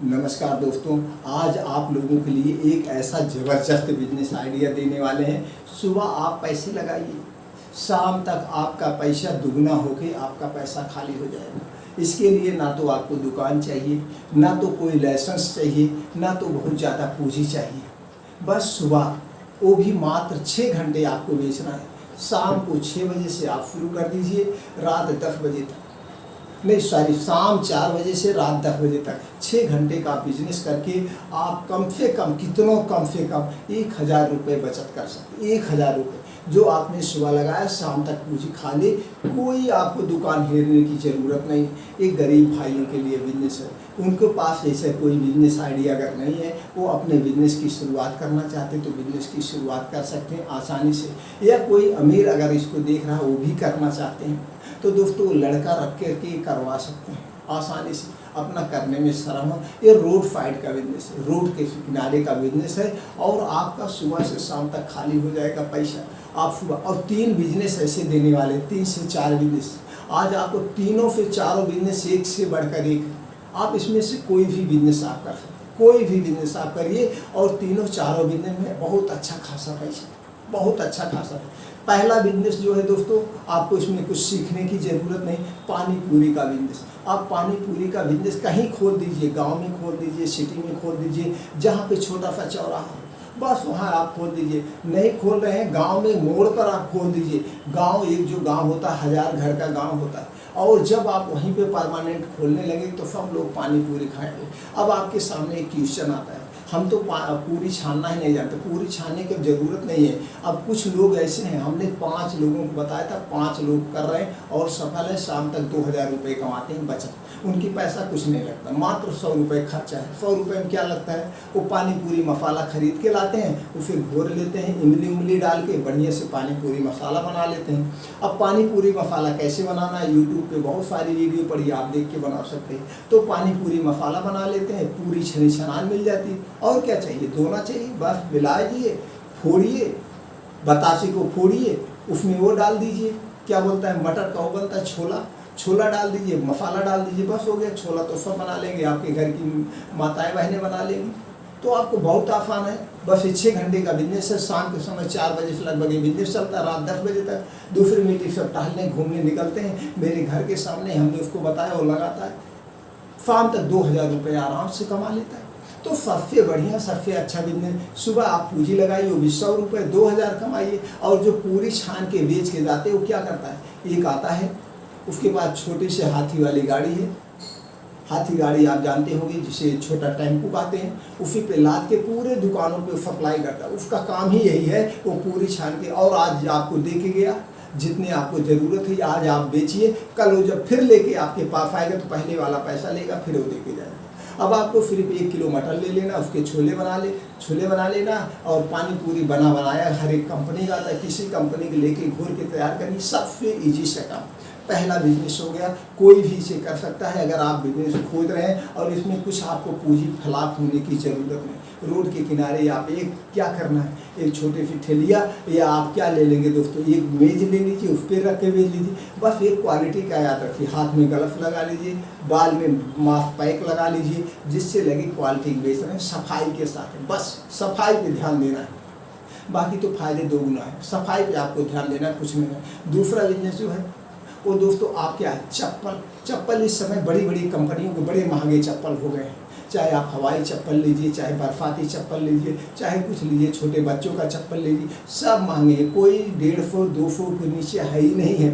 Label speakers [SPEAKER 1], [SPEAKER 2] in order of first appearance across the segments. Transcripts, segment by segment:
[SPEAKER 1] नमस्कार दोस्तों, आज आप लोगों के लिए एक ऐसा ज़बरदस्त बिजनेस आइडिया देने वाले हैं। सुबह आप पैसे लगाइए, शाम तक आपका पैसा दुगना होके आपका पैसा खाली हो जाएगा। इसके लिए ना तो आपको दुकान चाहिए, ना तो कोई लाइसेंस चाहिए, ना तो बहुत ज़्यादा पूंजी चाहिए। बस सुबह, वो भी मात्र 6 घंटे आपको बेचना है। शाम को 6 बजे से आप शुरू कर दीजिए, रात 10 बजे तक, नहीं सॉरी, शाम 4 बजे से रात 10 बजे तक 6 घंटे का बिजनेस करके आप कम से कम 1000 रुपये बचत कर सकते। 1000 रुपये जो आपने सुबह लगाया, शाम तक पूंजी खा ले। कोई आपको दुकान हेरने की ज़रूरत नहीं। एक गरीब भाइयों के लिए बिजनेस है, उनके पास ऐसा कोई बिजनेस आइडिया अगर नहीं है, वो अपने बिजनेस की शुरुआत करना चाहते तो बिजनेस की शुरुआत कर सकते हैं आसानी से। या कोई अमीर अगर इसको देख रहा है, वो भी करना चाहते हैं तो दोस्तों लड़का रख के करवा सकते हैं आसानी से। अपना करने में शर्म हो। ये रोड साइड का बिजनेस है, रोड के किनारे का बिजनेस है और आपका सुबह से शाम तक खाली हो जाएगा पैसा। आप सुबह और 3 बिजनेस ऐसे देने वाले, 3 से 4 बिजनेस। आज आपको तीनों से चारों बिजनेस एक से बढ़कर एक। आप इसमें से कोई भी बिजनेस आप कर सकते हैं, कोई भी बिजनेस आप करिए और तीनों चारों बिजनेस में बहुत अच्छा खासा पैसा, बहुत अच्छा खासा। पहला बिजनेस जो है दोस्तों, आपको इसमें कुछ सीखने की ज़रूरत नहीं। पानी पूरी का बिजनेस। आप पानी पूरी का बिजनेस कहीं खोल दीजिए, गांव में खोल दीजिए, सिटी में खोल दीजिए, जहां पे छोटा सा चौराहा हो, बस वहाँ आप खोल दीजिए। नहीं खोल रहे हैं, गांव में मोड़ पर आप खोल दीजिए। गांव एक जो गांव होता है, 1000 घर का गांव होता है, और जब आप वहीं पे परमानेंट खोलने लगे तो सब लोग पानी पूरी खाएंगे। अब आपके सामने एक क्वेश्चन आता है, हम तो पूरी छानना ही नहीं जानते। पूरी छानने की ज़रूरत नहीं है। अब कुछ लोग ऐसे हैं, हमने 5 लोगों को बताया था, 5 लोग कर रहे हैं और सफल है। शाम तक 2000 रुपये कमाते हैं बचत। उनकी पैसा कुछ नहीं लगता, मात्र 100 रुपये खर्चा है। 100 रुपये में क्या लगता है, वो पानी पूरी मसाला खरीद के लाते हैं, उसे घोर लेते हैं, इमली डाल के बढ़िया से पानी पूरी मसाला बना लेते हैं। अब पानी पूरी मसाला कैसे बनाना है, यूट्यूब पे बहुत सारी वीडियो पड़ी, आप देख के बना सकते हैं। तो पानी पूरी मसाला बना लेते हैं, पूरी छनी छनान मिल जाती है। और क्या चाहिए, धोना चाहिए, बस मिलाइए, फोड़िए, बतासे को फोड़िए, उसमें वो डाल दीजिए, क्या बोलता है, मटर का वो बनता है छोला, छोला डाल दीजिए, मसाला डाल दीजिए, बस हो गया। छोला तो सब बना लेंगे, आपके घर की माताएं बहनें बना लेंगी। तो आपको बहुत आसान है। बस ये 6 घंटे का बिजनेस है। शाम के समय 4 बजे से लगभग ये बिजनेस चलता है, रात 10 बजे तक। दूसरी मीटिंग सब टहलने घूमने निकलते हैं। मेरे घर के सामने हमने उसको बताया, वो लगाता है, शाम तक 2000 रुपये आराम से कमा लेता है। तो सबसे बढ़िया, सबसे अच्छा बिजनेस। सुबह आप पूंजी लगाइए, वो भी 100 रुपये, 2000 कमाइए। और जो पूरी छान के बेच के जाते हैं, वो क्या करता है, एक आता है, उसके बाद छोटी से हाथी वाली गाड़ी है। हाथी गाड़ी आप जानते होंगे, जिसे छोटा टेम्पो कहते हैं। उसी पे लाद के पूरे दुकानों पे सप्लाई करता है। उसका काम ही यही है, वो पूरी छान के। और आज आपको दे के गया, जितने आपको ज़रूरत है आज आप बेचिए, कल वो जब फिर लेके आपके पास आएगा तो पहले वाला पैसा लेगा, फिर वो दे के जाएगा। अब आपको सिर्फ 1 किलो मटर ले लेना, उसके छोले बना लेना और पानी पूरी बनाया हर एक कंपनी का आता है, किसी कंपनी के लेके घोर के तैयार करिए। सबसे ईजी से काम, पहला बिजनेस हो गया। कोई भी इसे कर सकता है अगर आप बिजनेस खोज रहे हैं और इसमें कुछ आपको पूंजी फलाप होने की ज़रूरत नहीं। रोड के किनारे आप एक क्या करना है, एक छोटी सी ठेलिया, या आप क्या ले लेंगे दोस्तों, एक मेज ले लीजिए, उस पर रख के बेच लीजिए। बस एक क्वालिटी का याद रखिए, हाथ में ग्लव्स लगा लीजिए, बाल में मास्क पैक लगा लीजिए, जिससे लगे क्वालिटी बेच रहे हैं, सफाई के साथ। बस सफाई पे ध्यान देना है, बाकी तो फायदे 2 गुना है। सफाई पे आपको ध्यान देना है, कुछ नहीं है। दूसरा बिजनेस जो है वो दोस्तों, आप क्या है, चप्पल। इस समय बड़ी बड़ी कंपनियों के बड़े महंगे चप्पल हो गए हैं। चाहे आप हवाई चप्पल लीजिए, चाहे बरसाती चप्पल लीजिए, चाहे कुछ लीजिए, छोटे बच्चों का चप्पल लीजिए, सब महंगे हैं। कोई 150 200 के नीचे है ही नहीं है।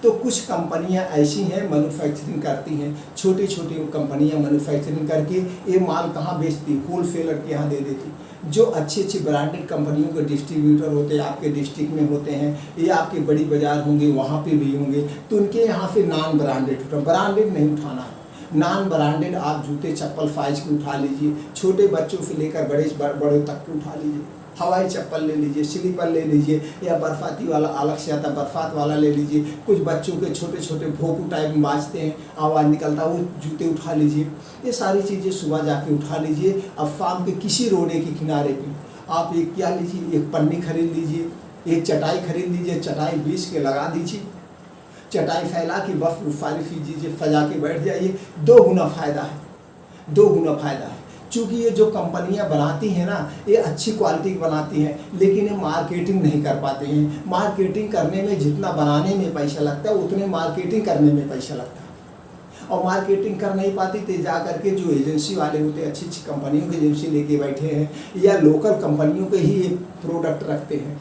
[SPEAKER 1] तो कुछ कंपनियां ऐसी हैं, मैन्युफैक्चरिंग करती हैं, छोटी छोटी कंपनियां मैन्युफैक्चरिंग करके ये माल कहाँ बेचती, होलसेलर के यहाँ दे देती। जो अच्छी अच्छी ब्रांडेड कंपनियों के डिस्ट्रीब्यूटर होते हैं, आपके डिस्ट्रिक्ट में होते हैं, या आपके बड़ी बाजार होंगे, वहाँ पे भी होंगे, तो उनके यहाँ से नॉन ब्रांडेड ब्रांडेड नहीं उठाना है। नॉन ब्रांडेड आप जूते चप्पल साइज के उठा लीजिए, छोटे बच्चों से लेकर बड़े तक के उठा लीजिए। हवाई चप्पल ले लीजिए, स्लीपर ले लीजिए, या बरसाती वाला अलग से आता बरसात वाला ले लीजिए। कुछ बच्चों के छोटे छोटे भोंपू टाइप में बाजते हैं, आवाज़ निकलता है, वो जूते उठा लीजिए। ये सारी चीज़ें सुबह जाके उठा लीजिए। अब शाम के किसी रोडे के किनारे पे आप एक क्या लीजिए, एक पन्नी खरीद लीजिए, एक चटाई खरीद लीजिए, चटाई बीछ के लगा दीजिए, चटाई फैला के बस सारी चीज़ें सजा के बैठ जाइए। 2 गुना फायदा है। दो गुना फायदा है। चूँकि ये जो कंपनियां बनाती हैं ना, ये अच्छी क्वालिटी की बनाती हैं, लेकिन ये मार्केटिंग नहीं कर पाते हैं। मार्केटिंग करने में जितना बनाने में पैसा लगता है उतने मार्केटिंग करने में पैसा लगता है, और मार्केटिंग कर नहीं पाती तो जा करके जो एजेंसी वाले होते हैं, अच्छी अच्छी कंपनियों की एजेंसी लेके बैठे हैं, या लोकल कंपनियों के ही ये प्रोडक्ट रखते हैं,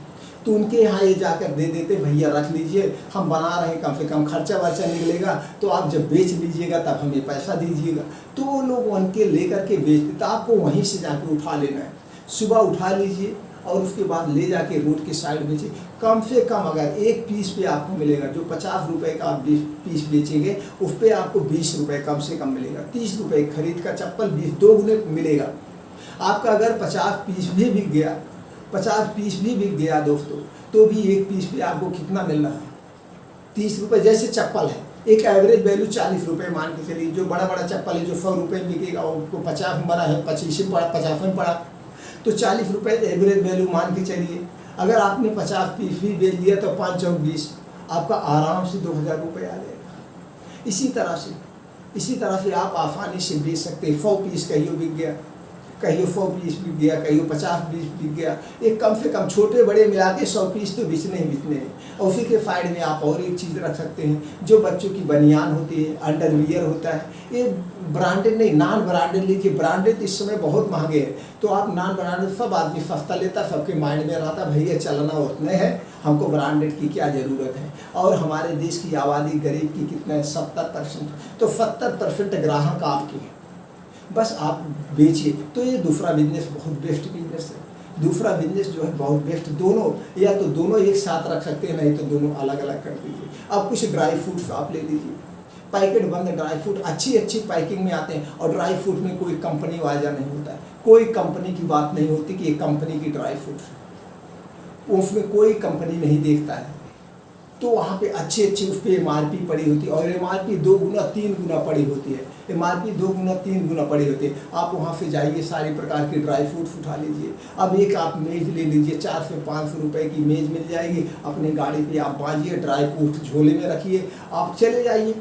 [SPEAKER 1] तो उनके यहाँ ये जाकर दे देते, भैया रख लीजिए, हम बना रहे हैं, कम से कम खर्चा वर्चा निकलेगा, तो आप जब बेच लीजिएगा तब हमें पैसा दीजिएगा। तो वो लोग उनके लेकर के बेचते, तो आपको वहीं से जाके उठा लेना है। सुबह उठा लीजिए और उसके बाद ले जाके रोड के साइड बेचिए। कम से कम अगर एक पीस पे आपको मिलेगा, जो 50 रुपये का आप पीस बेचेंगे, उस पर आपको 20 रुपये कम से कम मिलेगा। 30 रुपये खरीद का चप्पल 20 दो गुने मिलेगा। आपका अगर 50 पीस भी बिक गया, 50 पीस भी बिक गया दोस्तों, तो भी एक पीस पे आपको कितना मिल रहा है? 30 रुपये। जैसे चप्पल है, एक एवरेज वैल्यू 40 रुपये मान के चलिए। जो बड़ा बड़ा चप्पल है जो 100 रुपये में बिकेगा, उसको 50 में बना है, 25 में पड़ा, 50 में पड़ा, तो 40 रुपये एवरेज वैल्यू मान के चलिए। अगर आपने 50 पीस भी बेच दिया तो 5 चौक 20, आपका आराम से 2000 रुपये आ जाएगा। इसी तरह से आप आसानी से बेच सकते हैं। 100 पीस कहियो बिक गया, कहियो 100 पीस बिक गया, कहियो 50 पीस बिक गया। एक कम से कम छोटे बड़े मिला के 100 पीस तो बिकने ही बिकने हैं। और उसी के साइड में आप और एक चीज़ रख सकते हैं, जो बच्चों की बनियान होती है, अंडरवियर होता है। ये ब्रांडेड नहीं, नॉन ब्रांडेड लीजिए। ब्रांडेड इस समय बहुत महंगे हैं, तो आप नॉन ब्रांडेड, सब आदमी सस्ता लेता, सबके माइंड में रहता भैया चलना उतने है, हमको ब्रांडेड की क्या ज़रूरत है। और हमारे देश की आबादी गरीब की कितना है? 70%। तो 70% ग्राहक आपके हैं, बस आप बेचिए। तो ये दूसरा बिजनेस बहुत बेस्ट बिजनेस है। दूसरा बिजनेस जो है बहुत बेस्ट, दोनों या तो दोनों एक साथ रख सकते हैं, नहीं तो दोनों अलग अलग कर दीजिए। अब कुछ ड्राई फ्रूट्स आप ले लीजिए, पैकेट बंद ड्राई फ्रूट अच्छी पैकिंग में आते हैं। और ड्राई फ्रूट में कोई कंपनी वाजा नहीं होता है, कोई कंपनी की बात नहीं होती कि ये कंपनी की ड्राई फ्रूट है, उसमें कोई कंपनी नहीं देखता है। तो वहाँ पे अच्छी उस पर MRP पड़ी होती है, और MRP 2 गुना 3 गुना पड़ी होती है। MRP 2 गुना 3 गुना पड़ी होती है। आप वहाँ से जाइए, सारी प्रकार के ड्राई फ्रूट्स उठा लीजिए। अब एक आप मेज़ ले लीजिए, 400 से 500 रुपये की मेज़ मिल जाएगी। अपनी गाड़ी पे आप बांधिए, ड्राई फ्रूट झोले में रखिए, आप चले जाइए।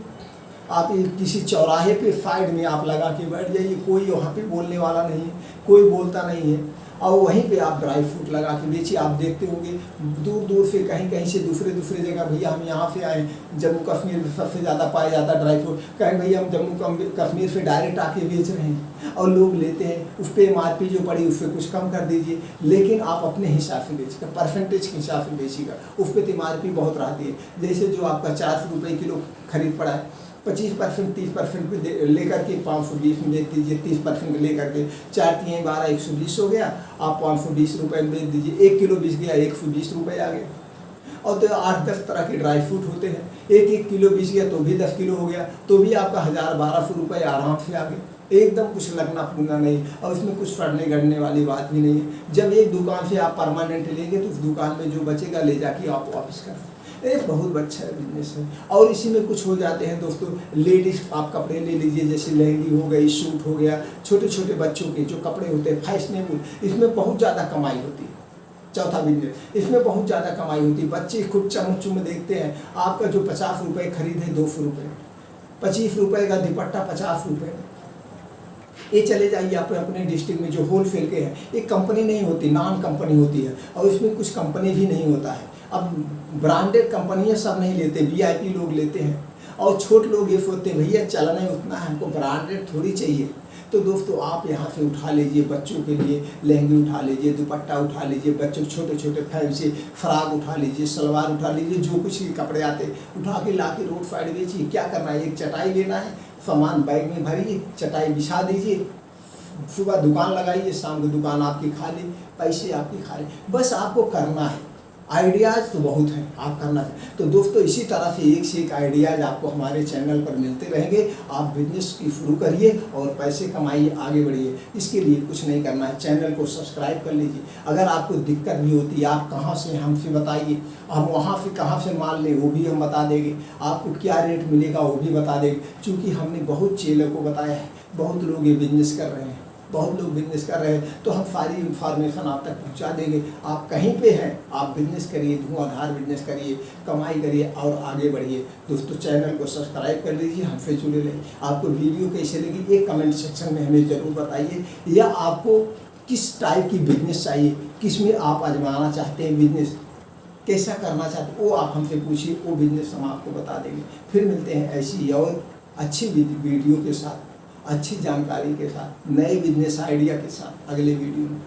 [SPEAKER 1] आप किसी चौराहे पे साइड में आप लगा के बैठ जाइए, कोई वहाँ पे बोलने वाला नहीं है, कोई बोलता नहीं है, और वहीं पे आप ड्राई फ्रूट लगा के बेचिए। आप देखते होंगे दूर दूर से, कहीं से दूसरे जगह, भैया हम यहाँ से आए, जम्मू कश्मीर में सबसे ज़्यादा पाया जाता है ड्राई फ्रूट, कहें भैया हम जम्मू कश्मीर से डायरेक्ट आके बेच रहे हैं, और लोग लेते हैं। उस पर MRP जो पड़ी उससे कुछ कम कर दीजिए, लेकिन आप अपने हिसाब से बेचिएगा, परसेंटेज के हिसाब से बेचिएगा। उस पर तो MRP बहुत रहती है। जैसे जो आपका 400 रुपये किलो खरीद पड़ा है, 25% 30% पे लेकर के 520 में बेच दीजिए। 30% लेकर के 4 3 12 120 हो गया, आप 520 रुपये में बेच दीजिए। 1 किलो बिक गया, 120 रुपये आ गया। और तो 8-10 तरह के ड्राई फ्रूट होते हैं, 1-1 किलो बिक गया तो भी 10 किलो हो गया, तो भी आपका 1000-1200 रुपये आराम से आ गए। एकदम कुछ लगना पूना नहीं, और उसमें कुछ फटने गड़ने वाली बात भी नहीं है। जब एक दुकान से आप परमानेंट लेंगे तो उस दुकान में जो बचेगा ले जाके आप वापस कर दें। एक बहुत अच्छा बिजनेस है। और इसी में कुछ हो जाते हैं दोस्तों, लेडीज़ आप कपड़े ले लीजिए, जैसे लहंगी हो गई, सूट हो गया, छोटे छोटे बच्चों के जो कपड़े होते हैं फैशनेबल, इसमें बहुत ज़्यादा कमाई होती है। चौथा बिजनेस, इसमें बहुत ज़्यादा कमाई होती है। बच्चे खूब चमक देखते हैं, आपका जो 50 रुपये खरीद है 200 रुपये, 25 रुपये का दुपट्टा 50 रुपये। ये चले जाइए आप अपने डिस्ट्रिक्ट में जो होलसेल के हैं, एक कंपनी नहीं होती, नॉन कंपनी होती है, और इसमें कुछ कंपनी भी नहीं होता है। अब ब्रांडेड कंपनियां सब नहीं लेते, VIP लोग लेते हैं, और छोट लोग ये सोचते हैं भैया चलना ही उतना है, हमको ब्रांडेड थोड़ी चाहिए। तो दोस्तों आप यहाँ से उठा लीजिए, बच्चों के लिए लहंगे उठा लीजिए, दुपट्टा उठा लीजिए, बच्चों के छोटे छोटे फैंसी फ्राक उठा लीजिए, सलवार उठा लीजिए, जो कुछ कपड़े आते उठा के ला के रोड साइड बेचिए। क्या करना है, एक चटाई लेना है, सामान बैग में भरिए, चटाई बिछा दीजिए, सुबह दुकान लगाइए, शाम को दुकान आपकी खाली, पैसे आपकी खाली। बस आपको करना है, आइडियाज़ तो बहुत हैं, आप करना है। तो दोस्तों इसी तरह से एक से एक आइडियाज़ आपको हमारे चैनल पर मिलते रहेंगे। आप बिजनेस की शुरू करिए और पैसे कमाइए, आगे बढ़िए। इसके लिए कुछ नहीं करना है, चैनल को सब्सक्राइब कर लीजिए। अगर आपको दिक्कत भी होती है, आप कहाँ से हमसे बताइए, हम वहाँ से कहाँ से माल लें वो भी हम बता देंगे, आपको क्या रेट मिलेगा वो भी बता देंगे। क्योंकि हमने बहुत चेलों को बताया है, बहुत लोग ये बिजनेस कर रहे हैं, बहुत लोग बिजनेस कर रहे हैं, तो हम सारी इंफॉर्मेशन आप तक पहुंचा देंगे। आप कहीं पे हैं, आप बिजनेस करिए, धुआंधार बिजनेस करिए, कमाई करिए और आगे बढ़िए। दोस्तों चैनल को सब्सक्राइब कर लीजिए, हमसे जुड़े रहिए। आपको वीडियो कैसे लगी एक कमेंट सेक्शन में हमें ज़रूर बताइए, या आपको किस टाइप की बिजनेस चाहिए, किस में आप आजमाना चाहते हैं बिजनेस, कैसा करना चाहते हैं, वो आप हमसे पूछिए, वो बिजनेस हम आपको बता देंगे। फिर मिलते हैं ऐसी और अच्छी वीडियो के साथ, अच्छी जानकारी के साथ, नए बिजनेस आइडिया के साथ अगले वीडियो में।